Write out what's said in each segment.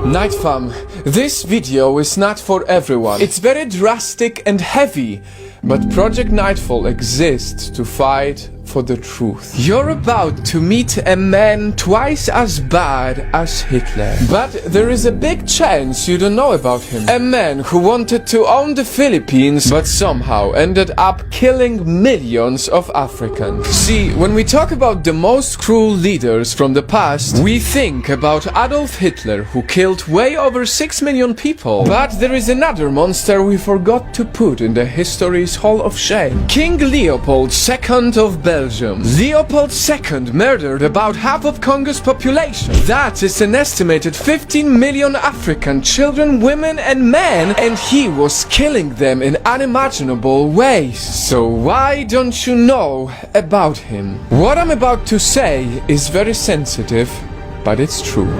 Night fam, this video is not for everyone. It's very drastic and heavy, but Project Nightfall exists to fight for the truth. You're about to meet a man twice as bad as Hitler. But there is a big chance you don't know about him. A man who wanted to own the Philippines, but somehow ended up killing millions of Africans. See, when we talk about the most cruel leaders from the past, we think about Adolf Hitler, who killed way over 6 million people. But there is another monster we forgot to put in the history's Hall of Shame. King Leopold II of Belgium. Leopold II murdered about half of Congo's population. That is an estimated 15 million African children, women and men, and he was killing them in unimaginable ways. So why don't you know about him? What I'm about to say is very sensitive, but it's true.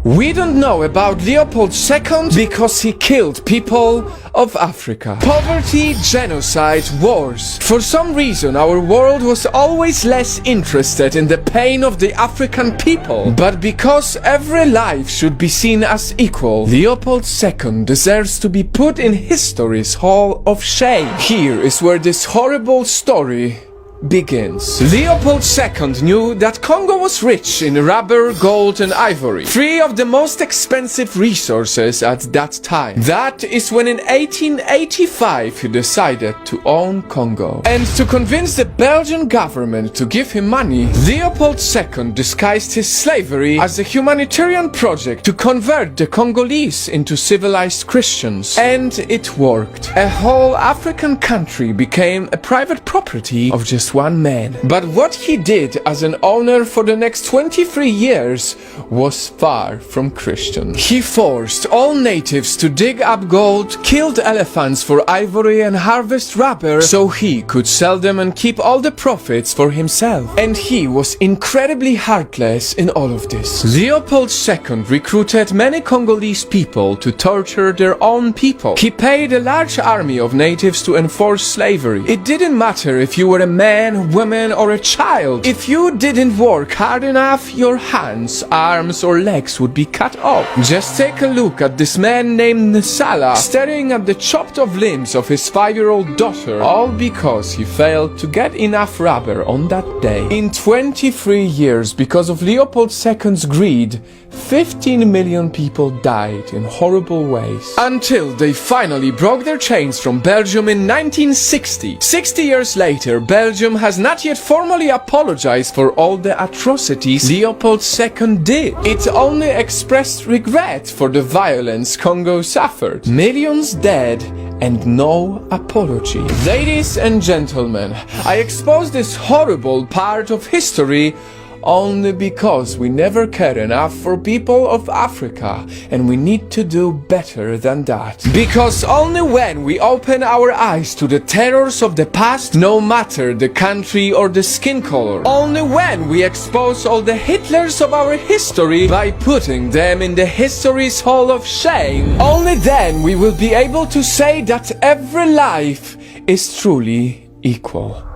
We don't know about Leopold II because he killed people of Africa. Poverty, genocide, wars. For some reason, our world was always less interested in the pain of the African people. But because every life should be seen as equal, Leopold II deserves to be put in history's Hall of Shame. Here is where this horrible story begins. Leopold II knew that Congo was rich in rubber, gold and ivory, three of the most expensive resources at that time. That is when in 1885 he decided to own Congo. And to convince the Belgian government to give him money, Leopold II disguised his slavery as a humanitarian project to convert the Congolese into civilized Christians. And it worked. A whole African country became a private property of just one man. But what he did as an owner for the next 23 years was far from Christian. He forced all natives to dig up gold, killed elephants for ivory and harvest rubber so he could sell them and keep all the profits for himself. And he was incredibly heartless in all of this. Leopold II recruited many Congolese people to torture their own people. He paid a large army of natives to enforce slavery. It didn't matter if you were a man, woman or a child. If you didn't work hard enough, your hands, arms or legs would be cut off. Just take a look at this man named Nsala staring at the chopped off limbs of his 5-year-old daughter, all because he failed to get enough rubber on that day. In 23 years, because of Leopold II's greed, 15 million people died in horrible ways. Until they finally broke their chains from Belgium in 1960. 60 years later, Belgium has not yet formally apologized for all the atrocities Leopold II did. It only expressed regret for the violence Congo suffered. Millions dead and no apology. Ladies and gentlemen, I expose this horrible part of history only because we never cared enough for people of Africa, and we need to do better than that. Because only when we open our eyes to the terrors of the past, no matter the country or the skin color, only when we expose all the Hitlers of our history by putting them in the history's Hall of Shame, only then we will be able to say that every life is truly equal.